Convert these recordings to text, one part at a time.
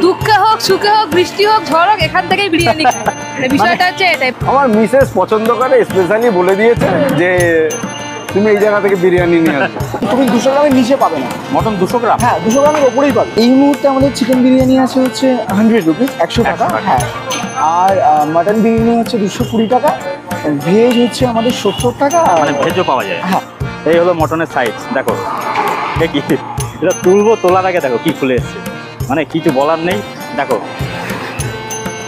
দুঃখে হোক সুখে হোক বৃষ্টি হোক ঝড় হোক এখান থেকেই বিরিয়ানি বিষয়টা হচ্ছে এটাই। আমার মিসেস পছন্দ করে, স্পেশালি বলে দিয়েছে যে তুমি এই জায়গা থেকে বিরিয়ানি নিয়ে আসবে। তুমি 200 গ্রামের নিচে পাবে না মটন 200 গ্রাম। হ্যাঁ 200 গ্রামের ওপরেই পাবে। এই মুহূর্তে আমাদের চিকেন বিরিয়ানি আছে হচ্ছে 100 রুপিস, 100 টাকা। হ্যাঁ, আর মাটন বিরিয়ানি হচ্ছে 220 টাকা, ভেজ হচ্ছে আমাদের 70 টাকা। মানে ভেজও পাওয়া যায়। হ্যাঁ, এই হলো মটনের সাইজ দেখো, দেখি এটা তুলবো, তোলার আগে দেখো কি খুলে এসছে, মানে কিছু বলার নেই। দেখো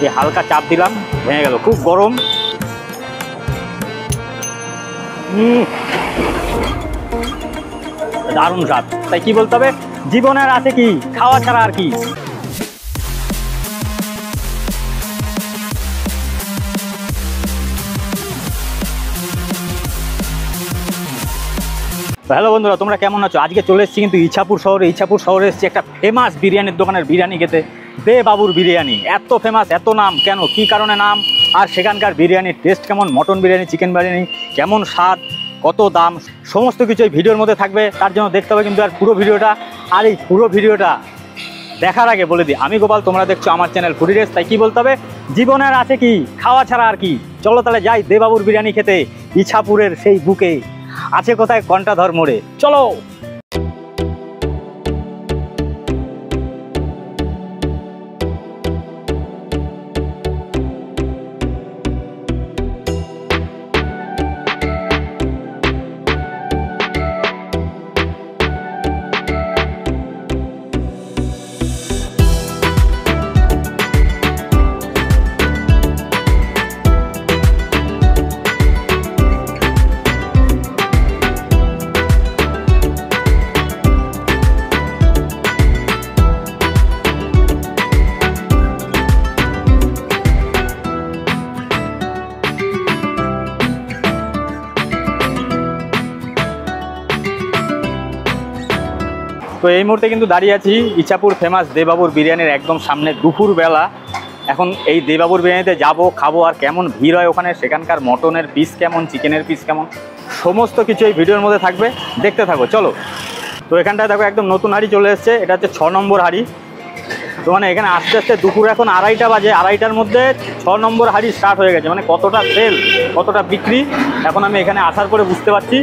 এই হালকা চাপ দিলাম, ভেঙে গেল, খুব গরম। দারুণ স্বাদ। তাই কি বলতে হবে, জীবনের আছে কি, খাওয়া ছাড়া আর কি। হ্যালো বন্ধুরা, তোমরা কেমন আছো? আজকে চলে এসেছি কিন্তু ইছাপুর শহরে এসেছি একটা ফেমাস বিরিয়ানির দোকানের বিরিয়ানি খেতে, দে বাবুর বিরিয়ানি। এত ফেমাস, এত নাম কেন, কি কারণে নাম, আর সেখানকার বিরিয়ানির টেস্ট কেমন, মটন বিরিয়ানি, চিকেন বিরিয়ানি কেমন স্বাদ, কত দাম, সমস্ত কিছু এই ভিডিওর মধ্যে থাকবে। তার জন্য দেখতে হবে কিন্তু আর পুরো ভিডিওটা। আর এই পুরো ভিডিওটা দেখার আগে বলে দিই, আমি গোপাল, তোমরা দেখছো আমার চ্যানেল ফুডি রেস। তাই কি বলতে হবে, জীবনের আছে কি, খাওয়া ছাড়া আর কি। চলো তাহলে যাই দে বাবুর বিরিয়ানি খেতে, ইছাপুরের সেই বুকে। আছে কোথায়, কন্টাধর মোড়ে। চলো। তো এই মুহূর্তে কিন্তু দাঁড়িয়ে আছি ইছাপুর ফেমাস দেবাবুর বিরিয়ানির একদম সামনে, দুপুরবেলা। এখন এই দেবাবুর বিরিয়ানিতে যাবো, খাবো, আর কেমন ভিড় হয় ওখানে, সেখানকার মটনের পিস কেমন, চিকেনের পিস কেমন, সমস্ত কিছু এই ভিডিওর মধ্যে থাকবে, দেখতে থাকো। চলো। তো এখানটায় দেখো একদম নতুন হাঁড়ি চলে এসছে, এটা হচ্ছে 6 নম্বর হাঁড়ি। তো মানে এখানে আস্তে আস্তে দুপুর এখন 2:30 বাজে, 2:30টার মধ্যে 6 নম্বর হাঁড়ি স্টার্ট হয়ে গেছে। মানে কতটা সেল, কতটা বিক্রি এখন আমি এখানে আসার পরে বুঝতে পারছি।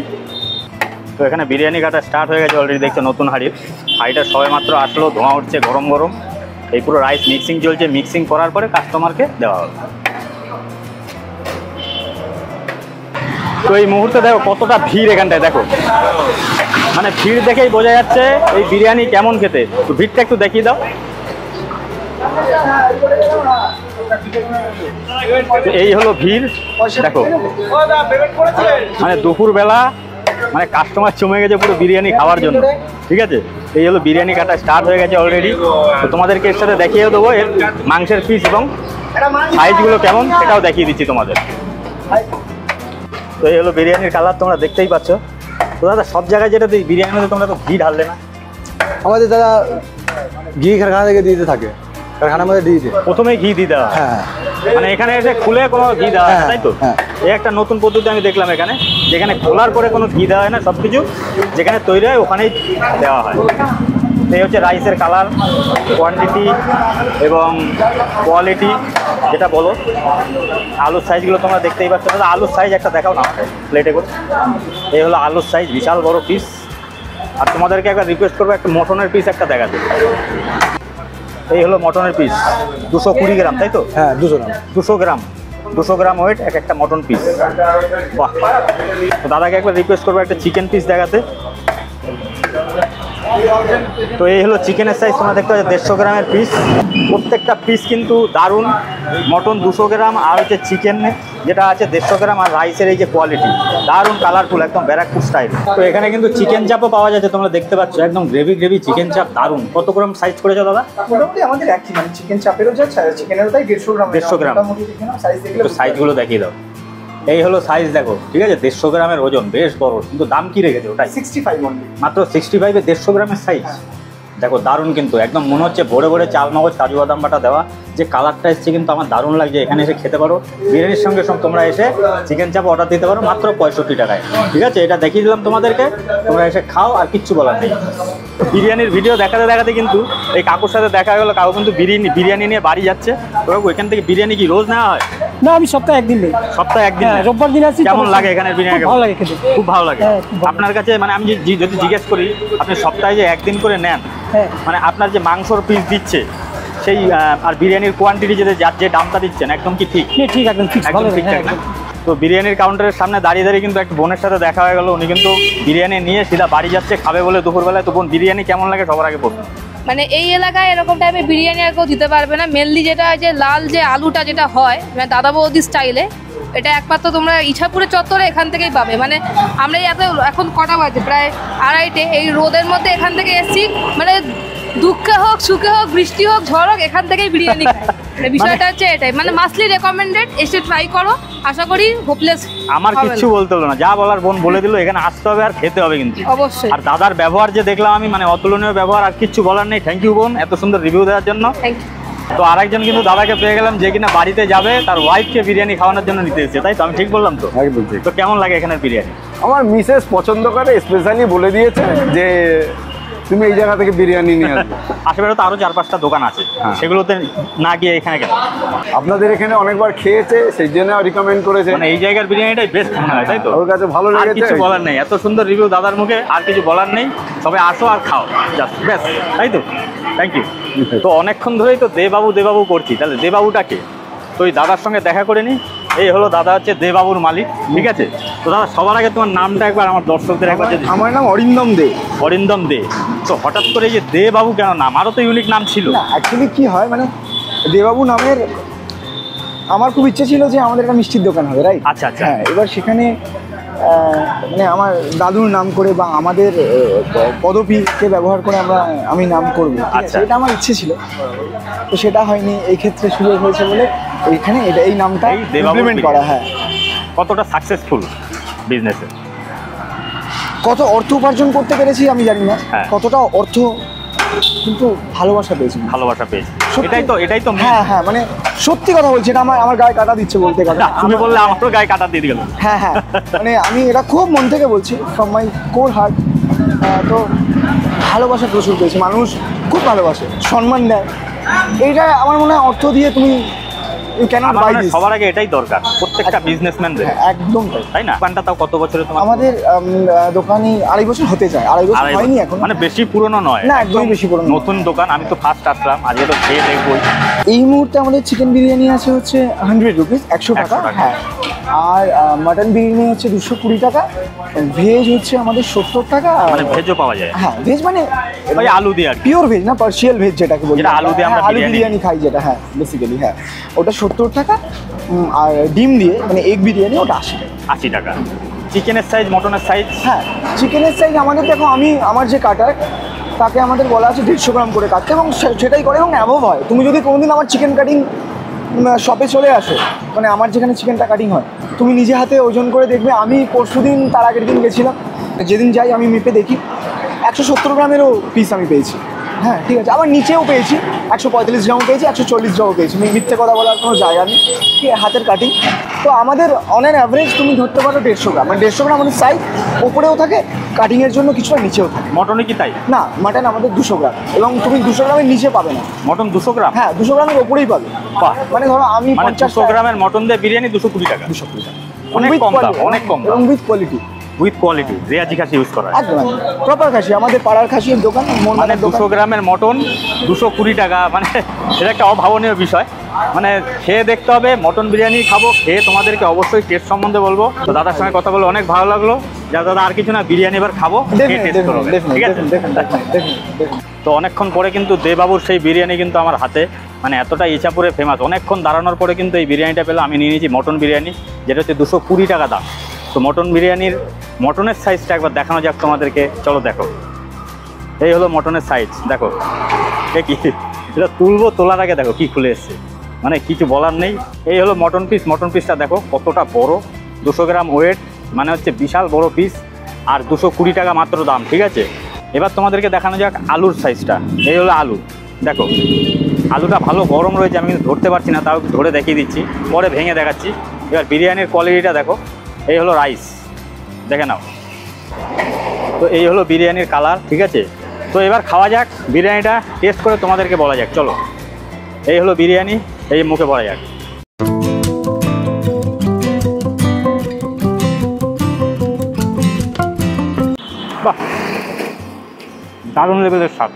তো এখানে বিরিয়ানি কাটা স্টার্ট হয়ে গেছে অলরেডি, দেখছো নতুন হাঁড়িটা সবে মাত্র আসলো, ধোঁয়া উঠছে গরম গরম। এই পুরো রাইস মিক্সিং চলছে, মিক্সিং করার পরে কাস্টমারকে দেওয়া হবে। তো এই মুহূর্তে দেখো কতটা ভিড় এখানটায়, দেখো মানে ভিড় দেখেই বোঝা যাচ্ছে এই বিরিয়ানি কেমন খেতে। তো ভিড়টা একটু দেখিয়ে দাও। এই হলো ভিড়, দেখো মানে দুপুরবেলা মানে কাস্টমার জমে গেছে পুরো বিরিয়ানি খাওয়ার জন্য। ঠিক আছে, এই হলো বিরিয়ানি কাটা স্টার্ট হয়ে গেছে অলরেডি। তো তোমাদেরকে এর সাথে দেখিয়ে দেবো এর মাংসের পিস এবং সাইজগুলো কেমন, সেটাও দেখিয়ে দিচ্ছি তোমাদের। তো এই হলো বিরিয়ানির কালার, তোমরা দেখতেই পাচ্ছ। তো দাদা সব জায়গায় যেটা বিরিয়ানির মধ্যে তোমরা তো ঘি ঢাললে না? আমাদের দাদা ঘি কারখানা থেকে দিতে থাকে, কারখানার মধ্যে দিয়ে দিতে প্রথমেই ঘি দিয়ে দেওয়া। হ্যাঁ, মানে এখানে এসে খুলে কোনো ঘি দেওয়া হয় না, তাই তো? এই একটা নতুন পদ্ধতি আমি দেখলাম এখানে, যেখানে খোলার পরে কোনো ঘি দেওয়া হয় না, সব কিছু যেখানে তৈরি হয় ওখানেই দেওয়া হয়। এই হচ্ছে রাইসের কালার, কোয়ান্টিটি এবং কোয়ালিটি যেটা বলো। আলুর সাইজগুলো তোমরা দেখতেই পাচ্ছ। দাদা আলুর সাইজ একটা দেখাও না আমাকে প্লেটে করে। এই হলো আলুর সাইজ, বিশাল বড় পিস। আর তোমাদেরকে একবার রিকোয়েস্ট করবো একটা মটনের পিস একটা দেখাতে। এই হলো মটনের পিস, 220 গ্রাম, তাই তো? হ্যাঁ 200 গ্রাম। 200 গ্রাম ওয়েট একটা মটন পিস। বাহ। তো দাদাকে একবার রিকোয়েস্ট করবো একটা চিকেন পিস দেখাতে। তো এই হলো চিকেনের সাইজ, তোমরা দেখতে পাচ্ছ 150 গ্রামের পিস। প্রত্যেকটা পিস কিন্তু দারুণ। মটন 200 গ্রাম, আর হচ্ছে চিকেন যেটা আছে 150 গ্রাম, আর রাইসের এই যে কোয়ালিটি দারুণ কালারফুল, একদম ব্যারাকপুর স্টাইল। তো এখানে কিন্তু চিকেন চাপও পাওয়া যাচ্ছে, তোমরা দেখতে পাচ্ছ একদম গ্রেভি চিকেন চাপ, দারুণ। কত গ্রাম সাইজ করেছো দাদা? মোটামুটি আমাদের একই, মানে চিকেন চাপেরও যা চিকেনেরও তাই 150 গ্রাম। 150 গ্রাম। একটু সাইজগুলো দেখিয়ে দাও। এই হলো সাইজ দেখো, ঠিক আছে, 150 গ্রামের ওজন, বেশ বড়। কিন্তু দাম কি রেখেছে ওটাই? 65 অনলি, মাত্র 65-এ 150 গ্রামের সাইজ। দেখো দারুণ কিন্তু একদম মনে হচ্ছে ভরে ভরে চাল মগজ কাজু বাদাম বাটা দেওয়া, যে কালারটা এসছে কিন্তু আমার দারুণ লাগছে। এখানে এসে খেতে পারো, বিরিয়ানির সঙ্গে সঙ্গে তোমরা এসে চিকেন চাপ অর্ডার দিতে পারো মাত্র 65 টাকায়। ঠিক আছে, এটা দেখিয়ে দিলাম তোমাদেরকে, তোমরা এসে খাও আর কিচ্ছু বলার নেই। বিরিয়ানির ভিডিও দেখাতে দেখাতে কিন্তু এই কাকুর সাথে দেখা গেলো, কাকু কিন্তু বিরিয়ানি নিয়ে বাড়ি যাচ্ছে। তো কাকু এখান থেকে বিরিয়ানি কি রোজ নেওয়া হয়? না, আমি সপ্তাহে একদিন নেই। সপ্তাহে একদিন? রোববার দিন আসি। কেমন লাগে এখানে বিরিয়ানি? ভালো লাগে খেতে, খুব ভালো লাগে। হ্যাঁ, খুব ভালো। আপনার কাছে মানে আমি যদি জিজ্ঞেস করি, আপনি সপ্তাহে যে একদিন করে নেন, হ্যাঁ, মানে আপনার যে মাংসর পিস দিচ্ছে সেই আর বিরিয়ানির কোয়ান্টিটি যে দামটা দিচ্ছেন একদম কি ঠিক? ঠিক একদম ফিক্স, একদম ভালো ঠিকঠাক না? তো বিরিয়ানির কাউন্টারের সামনে দাঁড়িয়ে দাঁড়িয়ে কিন্তু এক বোনের সাথে দেখা হয়ে গেল। উনি কিন্তু বিরিয়ানি নিয়ে সিধা বাড়ি যাচ্ছে খাবে বলে দুপুরবেলায়। তো বোন, বিরিয়ানি কেমন লাগে সবার আগে বলুন। মানে এই এলাকায় এরকম টাইপের বিরিয়ানি আর কেউ দিতে পারবে না। মেনলি যেটা যে লাল যে আলুটা যেটা হয় মানে দাদা বৌদি স্টাইলে, এটা একমাত্র তোমরা ইছাপুরের চত্বরে এখান থেকেই পাবে। মানে আমরা এখন কটা বাজে, প্রায় 2:30, এই রোদের মধ্যে এখান থেকে এসছি, মানে দুঃখে হোক সুখে হোক বৃষ্টি হোক ঝড় হোক এখান থেকেই বিরিয়ানি খাই। মানে বিষয়টা হচ্ছে এটাই, মানে মাস্টলি রেকমেন্ডেড, এসে ট্রাই করো, আশা করি হোপলেস। আমার কিচ্ছু বলতে হলো না, যা বলার বোন বলে দিল। এখানে আসতে হবে আর খেতে হবে কিন্তু অবশ্যই। আর দাদার ব্যবহার যে দেখলাম আমি, মানে অতুলনীয় ব্যবহার, আর কিচ্ছু বলার নেই। থ্যাংক ইউ বোন এত সুন্দর রিভিউ দেওয়ার জন্য। Thank you. তো আরেকজন কিন্তু দাদাকে পেয়ে গেলাম, যে কিনা বাড়িতে যাবে তার ওয়াইফকে বিরিয়ানি খাওয়ানোর জন্য নিতে এসেছে, তাই তো? আমি ঠিক বললাম তো? একদম ঠিক। তো কেমন লাগে এখানের বিরিয়ানি? আমার মিসেস পছন্দ করে, স্পেশালি বলে দিয়েছে যে তুমি এই জায়গা থেকে বিরিয়ানি নিয়ে আসবে। আশেপাশে তো আরো 4-5টা দোকান আছে, হ্যাঁ। সেগুলোতে না গিয়ে এখানে কেন? আপনাদের এখানে অনেকবার খেয়েছে, সেই জন্য রিকমেন্ড করেছে। মানে এই জায়গার বিরিয়ানিটাই বেস্ট মনে হয়, তাই তো? ওর কাছে ভালো আর লেগেছে। কিছু বলার নেই, এত সুন্দর রিভিউ দাদার মুখে, আর কিছু বলার নেই। সবে আসো আর খাও, জাস্ট বেস্ট, তাই তো? Thank you. তো অনেকক্ষণ ধরেই তো দেবাবু করছি, তাহলে দেবাবুটা কে? তো ওই দাদার সঙ্গে দেখা করে নি। এই হলো দাদা, হচ্ছে দেবাবুর মালিক। ঠিক আছে, তো দাদা সবার আগে তোমার নামটা একবার আমার দর্শকদের একবার যদি। আমার নাম অরিন্দম দে। অরিন্দম দে। তো হঠাৎ করে যে দেবাবু কেন নাম? আরও তো ইউনিক নাম ছিল। না, অ্যাকচুয়ালি কি হয়, মানে দেবাবু নামের আমার খুব ইচ্ছে ছিল যে আমাদের একটা মিষ্টির দোকান হবে, রাইট? আচ্ছা, আচ্ছা। হ্যাঁ, এবার সেখানে মানে আমার দাদুর নাম করে বা আমাদের পদবীকে ব্যবহার করে আমি নাম করবো, ঠিক আছে? আচ্ছা। এটা আমার ইচ্ছে ছিল, তো সেটা হয়নি। এই ক্ষেত্রে সুযোগ হয়েছে বলে এইখানে এই নামটা এই দেবাবুর ইমপ্লিমেন্ট করা। হ্যাঁ, কতটা সাকসেসফুল বিজনেসে? কত অর্থ উপার্জন করতে পেরেছি আমি জানি না, হ্যাঁ। কতটা অর্থ কিন্তু ভালোবাসা পেয়েছি। ভালোবাসা পেয়েছি, সত্যি। এটাই তো main। হ্যাঁ হ্যাঁ, মানে সত্যি কথা বলছি, এটা আমার গায়ে কাটা দিচ্ছে বলতে কথা। না, তুমি বললে আমারও গায়ে কাটা দিয়ে গেল। হ্যাঁ হ্যাঁ, মানে আমি এটা খুব মন থেকে বলছি, ফ্রম মাই কোর হার্ট। তো ভালোবাসা প্রচুর পেয়েছি, মানুষ খুব ভালোবাসে, সম্মান দেয়। এইটা আমার মনে হয় অর্থ দিয়ে তুমি ইউ ক্যানট আমার বাই মনে হয় দিস। সবার আগে এটাই দরকার প্রত্যেকটা বিজনেসম্যানদের, একদম তাই। তাই না? দোকানটা তাও কত বছরে তোমার? আমাদের দোকানে 2.5 বছর হতে যায়, 2.5 বছর আড়াই হয়নি বছর। এখন। মানে বেশি পুরনো নয়? না, একদমই বেশি পুরনো নয়। নতুন দোকান, আমি তো ফার্স্ট আসলাম, আজকে তো খেয়ে দেখবই। এই মুহূর্তে আমাদের চিকেন বিরিয়ানি আছে হচ্ছে 100 রুপিস, 100 টাকা। 100 টাকা। হ্যাঁ, আর মাটন বিরিয়ানি হচ্ছে 220 টাকা, ভেজ হচ্ছে আমাদের 70 টাকা। মানে ভেজও পাওয়া যায়? হ্যাঁ, ভেজ মানে ওই আলু দিয়ে আর কি? পিওর ভেজ না, পার্সিয়াল ভেজ যেটাকে বলি, যেটা আলু দিয়ে আমরা আলু বিরিয়ানি বিরিয়ানি খাই যেটা, হ্যাঁ বেসিক্যালি, হ্যাঁ ওটা 70 টাকা। আর ডিম দিয়ে মানে এগ বিরিয়ানি ওটা 80 টাকা। 80 টাকা। চিকেনের সাইজ, মটনের সাইজ? হ্যাঁ, চিকেনের সাইজ আমাদের দেখো, আমার যে কাটার তাকে আমাদের বলা আছে 150 গ্রাম করে কাটতে, এবং সেটাই করে, এবং অ্যাভব হয়। তুমি যদি কোনোদিন আমার চিকেন কাটিং শপে চলে আসো, মানে আমার যেখানে চিকেনটা কাটিং হয়, তুমি নিজে হাতে ওজন করে দেখবে। আমি পরশুদিন তার আগের দিন গেছিলাম, যেদিন যাই আমি মেপে দেখি 170 গ্রামেরও পিস আমি পেয়েছি। হ্যাঁ, ঠিক আছে, আবার নিচেও পেয়েছি 145 গ্রামও পেয়েছি, 140 গ্রামও পেয়েছি। মিথ্যে কথা বলার কোনো জায়গা নেই, ঠিক আছে, হাতের কাটিং। তো আমাদের অন অ্যান অ্যাভারেজ তুমি ধরতে পারো 150 গ্রাম, মানে 150 গ্রাম আমাদের সাইজ ওপরেও থাকে, কাটিংয়ের জন্য কিছুটা নিচেও থাকে। মটনে কি তাই? না, মাটন আমাদের 200 গ্রাম, এবং তুমি 200 গ্রামের নিচে পাবে না। মটন 200 গ্রাম? হ্যাঁ, 200 গ্রামের ওপরেই পাবে। বাহ। মানে ধরো আমি মানে 50 200 গ্রামের মটন দিয়ে বিরিয়ানি 220 টাকা? 220 টাকা, অনেক With কম দাম, quality, অনেক কম দাম। এবং উইথ কোয়ালিটি। উইথ কোয়ালিটি, রেয়াজি খাসি ইউজ করা হয়। একদম প্রপার খাসি, আমাদের পাড়ার খাসির দোকান, মানে মোরমানের দোকান। 200 গ্রামের মটন 220 টাকা, মানে এটা একটা অভাবনীয় বিষয়। মানে খেয়ে দেখতে হবে, মটন বিরিয়ানি খাবো, খেয়ে তোমাদেরকে অবশ্যই টেস্ট সম্বন্ধে বলবো। তো দাদার সঙ্গে কথা বলে অনেক ভালো লাগলো। যা দাদা, আর কিছু না, বিরিয়ানি এবার খাবো, খেয়ে টেস্ট করবো, ঠিক আছে? তো অনেকক্ষণ পরে কিন্তু দেবাবুর সেই বিরিয়ানি কিন্তু আমার হাতে, মানে এতটা ইছাপুরে ফেমাস। অনেকক্ষণ দাঁড়ানোর পরে কিন্তু এই বিরিয়ানিটা পেলাম। আমি নিয়ে নিয়েছি মটন বিরিয়ানি, যেটা হচ্ছে 220 টাকা দাম। তো মটনের সাইজটা একবার দেখানো যাক তোমাদেরকে, চলো দেখো। এই হলো মটনের সাইজ, দেখো। কি এটা তুলবো, তোলার আগে দেখো কি খুলে এসছে, মানে কিছু বলার নেই। এই হলো মটন পিসটা দেখো কতটা বড়, 200 গ্রাম ওয়েট, মানে হচ্ছে বিশাল বড় পিস। আর 220 টাকা মাত্র দাম, ঠিক আছে? এবার তোমাদেরকে দেখানো যাক আলুর সাইজটা। এই হলো আলু, দেখো আলুটা ভালো গরম রয়েছে, আমি কিন্তু ধরতে পারছি না, তাও ধরে দেখিয়ে দিচ্ছি, পরে ভেঙে দেখাচ্ছি। এবার বিরিয়ানির কোয়ালিটিটা দেখো, এই হলো রাইস, দেখে নাও। তো এই হলো বিরিয়ানির কালার, ঠিক আছে। তো এবার খাওয়া যাক, বিরিয়ানিটা টেস্ট করে তোমাদেরকে বলা যাক, চলো। এই হলো বিরিয়ানি, এই মুখে পড়া যাক। বাহ, দারুণ লেভেলের স্বাদ।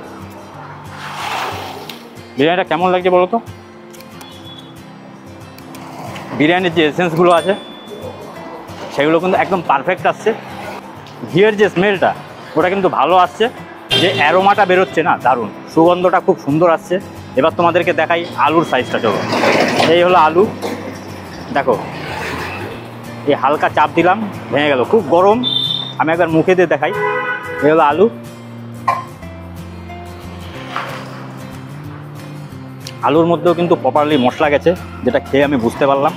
বিরিয়ানিটা কেমন লাগছে বলো তো? বিরিয়ানির যে এসেন্সগুলো আছে সেগুলো কিন্তু একদম পারফেক্ট আসছে। ঘিয়ের যে স্মেলটা ওটা কিন্তু ভালো আসছে, যে অ্যারোমাটা বেরোচ্ছে না, দারুণ সুগন্ধটা খুব সুন্দর আসছে। এবার তোমাদেরকে দেখাই আলুর সাইজটা, চলো। এই হলো আলু, দেখো এই হালকা চাপ দিলাম, ভেঙে গেল, খুব গরম। আমি একবার মুখে দিয়ে দেখাই, এই হলো আলু। আলুর মধ্যেও কিন্তু প্রপারলি মশলা গেছে, যেটা খেয়ে আমি বুঝতে পারলাম।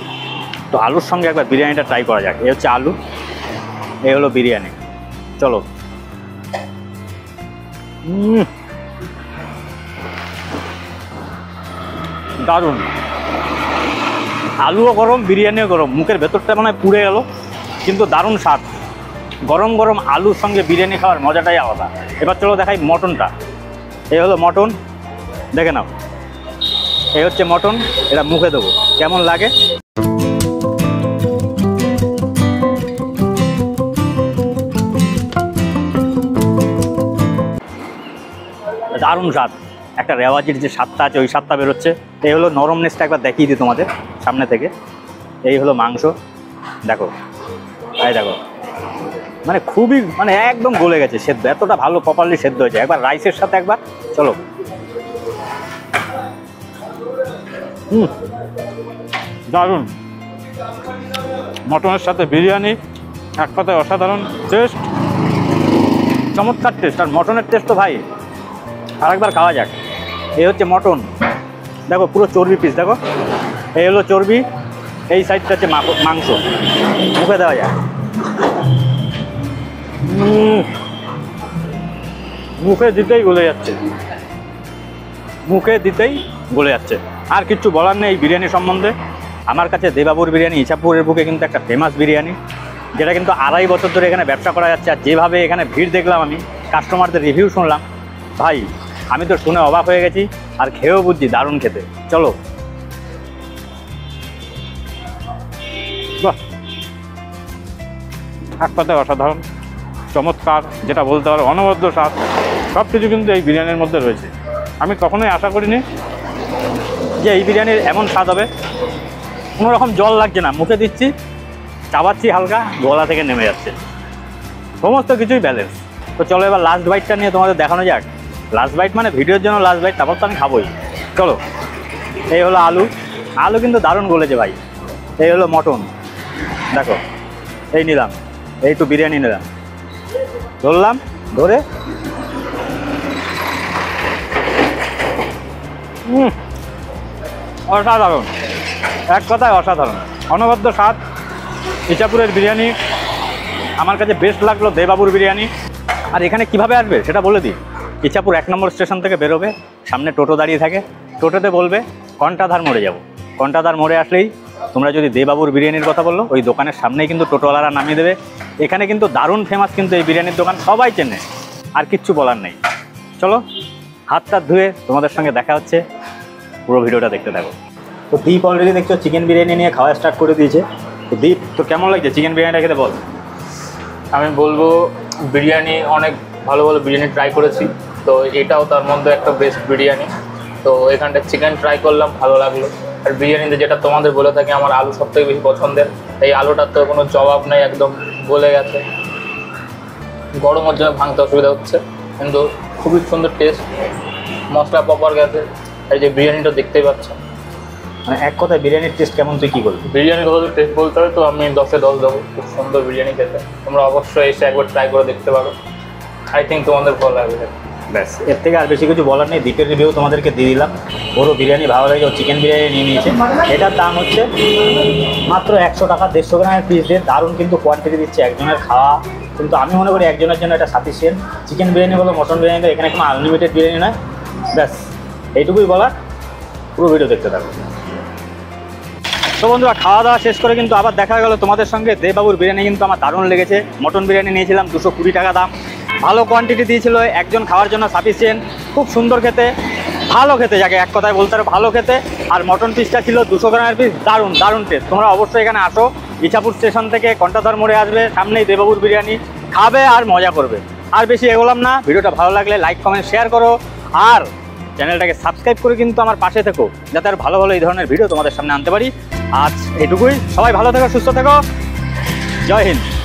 তো আলুর সঙ্গে একবার বিরিয়ানিটা ট্রাই করা যাক। এই হচ্ছে আলু, এই হলো বিরিয়ানি, চলো। দারুণ, আলুও গরম, বিরিয়ানিও গরম, মুখের ভেতরটা মনে হয় পুড়ে গেল, কিন্তু দারুণ স্বাদ। গরম গরম আলুর সঙ্গে বিরিয়ানি খাওয়ার মজাটাই আলাদা। এবার চলো দেখাই মটনটা। এই হলো মটন, দেখে নাও, এই হচ্ছে মটন। এটা মুখে দেবো, কেমন লাগে। দারুণ স্বাদ, একটা রেওয়াজির যে স্বাদটা আছে ওই স্বাদটা বেরোচ্ছে। এই হলো নরমনেসটা, একবার দেখিয়ে দিই তোমাদের সামনে থেকে। এই হলো মাংস, দেখো, এই দেখো, মানে খুবই, মানে একদম গলে গেছে সেদ্ধ, এতটা ভালো প্রপারলি সেদ্ধ হয়েছে। একবার রাইসের সাথে একবার, চলো। দারুণ, মটনের সাথে বিরিয়ানি, এক কথায় অসাধারণ টেস্ট, চমৎকার টেস্ট। আর মটনের টেস্ট তো ভাই আরেকবার খাওয়া যাক। এই হচ্ছে মটন, দেখো পুরো চর্বি পিস, দেখো এই হলো চর্বি, এই সাইডটা হচ্ছে মাংস, মুখে দেওয়া যায়। মুখে দিতেই গলে যাচ্ছে, মুখে দিতেই গলে যাচ্ছে। আর কিচ্ছু বলার নেই এই বিরিয়ানি সম্বন্ধে। আমার কাছে দেবাবুর বিরিয়ানি ইছাপুরের বুকে কিন্তু একটা ফেমাস বিরিয়ানি, যেটা কিন্তু 2.5 বছর ধরে এখানে ব্যবসা করা যাচ্ছে। আর যেভাবে এখানে ভিড় দেখলাম, আমি কাস্টমারদের রিভিউ শুনলাম, ভাই আমি তো শুনে অবাক হয়ে গেছি, আর খেয়েও বুঝছি দারুণ খেতে। চলো, বাহ, এক কথায় অসাধারণ, চমৎকার, যেটা বলতে পারো অনবদ্য স্বাদ। সব কিছু কিন্তু এই বিরিয়ানির মধ্যে রয়েছে। আমি কখনোই আশা করিনি যে এই বিরিয়ানির এমন স্বাদ হবে। কোনো রকম জল লাগছে না, মুখে দিচ্ছি, চাবাচ্ছি, হালকা গলা থেকে নেমে যাচ্ছে, সমস্ত কিছুই ব্যালেন্স। তো চলো এবার লাস্ট বাইটটা নিয়ে তোমাদের দেখানো যাক। লাস্ট বাইট মানে ভিডিওর জন্য লাস্ট বাইট, তারপর তো আমি খাবোই। চলো, এই হলো আলু, আলু কিন্তু দারুণ গলেছে ভাই। এই হলো মটন, দেখো এই নিলাম, এই তো বিরিয়ানি নিলাম, ধরলাম, ধরে অসাধারণ, এক কথায় অসাধারণ, অনবদ্য স্বাদ। ইছাপুরের বিরিয়ানি আমার কাছে বেস্ট লাগলো, দেবাবুর বিরিয়ানি। আর এখানে কিভাবে আসবে সেটা বলে দিই। ইছাপুর 1 নম্বর স্টেশন থেকে বেরোবে, সামনে টোটো দাঁড়িয়ে থাকে, টোটোতে বলবে কন্টাধার মোড়ে যাব। কন্টাধার মোড়ে আসলেই তোমরা যদি দেবাবুর বিরিয়ানির কথা বললো, ওই দোকানের সামনেই কিন্তু টোটোওয়ালারা নামিয়ে দেবে। এখানে কিন্তু দারুণ ফেমাস, কিন্তু এই বিরিয়ানির দোকান সবাই চেনে, আর কিচ্ছু বলার নেই। চলো হাতটা ধুয়ে তোমাদের সঙ্গে দেখা হচ্ছে, পুরো ভিডিওটা দেখতে থাকো। তো দীপ অলরেডি দেখছো চিকেন বিরিয়ানি নিয়ে খাওয়া স্টার্ট করে দিয়েছে। তো দীপ, তো কেমন লাগছে চিকেন বিরিয়ানিটা খেতে বল? আমি বলবো বিরিয়ানি অনেক ভালো ভালো বিরিয়ানি ট্রাই করেছি, তো এটাও তার মধ্যে একটা বেস্ট বিরিয়ানি। তো এখানটা চিকেন ট্রাই করলাম, ভালো লাগলো। আর বিরিয়ানিতে যেটা তোমাদের বলে থাকি, আমার আলু সবথেকে বেশি পছন্দের। এই আলুটার তো কোনো জবাব নেই, একদম গলে গেছে, গরমের জন্য ভাঙতে অসুবিধা হচ্ছে, কিন্তু খুবই সুন্দর টেস্ট, মশলা প্রপার গেছে। এই যে বিরিয়ানিটা দেখতেই পাচ্ছ, মানে এক কথায় বিরিয়ানির টেস্ট কেমন, তুই কী করবি? বিরিয়ানির কথা যদি টেস্ট বলতে হয় তো আমি 10-এ 10 দেবো। খুব সুন্দর বিরিয়ানি খেতে, তোমরা অবশ্যই এসে একবার ট্রাই করে দেখতে পারো। আই থিঙ্ক তোমাদের ভালো লাগবে। ব্যাস, এর থেকে আর বেশি কিছু বলার নেই। দ্বীপের রিভিউ তোমাদেরকে দিয়ে দিলাম। ওরও বিরিয়ানি ভালো লাগে, ও চিকেন বিরিয়ানি নিয়ে নিয়েছে। এটার দাম হচ্ছে মাত্র 100 টাকা, 150 গ্রামের পিস দিয়ে। দারুণ কিন্তু কোয়ান্টিটি দিচ্ছে, একজনের খাওয়া কিন্তু আমি মনে করি একজনের জন্য এটা সাফিসিয়েন্ট। চিকেন বিরিয়ানি বলো মটন বিরিয়ানি, তো এখানে কোনো আনলিমিটেড বিরিয়ানি নয়। ব্যাস এইটুকুই বলার, পুরো ভিডিও দেখতে থাকো। তো বন্ধুরা, খাওয়া দাওয়া শেষ করে কিন্তু আবার দেখা গেল তোমাদের সঙ্গে। দেববাবুর বিরিয়ানি কিন্তু আমার দারুণ লেগেছে। মটন বিরিয়ানি নিয়েছিলাম 220 টাকা দাম, ভালো কোয়ান্টিটি দিয়েছিল, একজন খাওয়ার জন্য সাফিসিয়েন্ট, খুব সুন্দর খেতে, ভালো খেতে, যাকে এক কথায় বলতে পারো ভালো খেতে। আর মটন পিসটা ছিল 200 গ্রামের পিস, দারুণ দারুণ টেস্ট। তোমরা অবশ্যই এখানে আসো, ইছাপুর স্টেশন থেকে কণ্টাধর মোড়ে আসবে, সামনেই দেববাবুর বিরিয়ানি, খাবে আর মজা করবে। আর বেশি এগোলাম না, ভিডিওটা ভালো লাগলে লাইক কমেন্ট শেয়ার করো, আর চ্যানেলটাকে সাবস্ক্রাইব করে কিন্তু আমার পাশে থেকো, যাতে আর ভালো ভালো এই ধরনের ভিডিও তোমাদের সামনে আনতে পারি। আজ এটুকুই, সবাই ভালো থেকো, সুস্থ থেকো, জয় হিন্দ।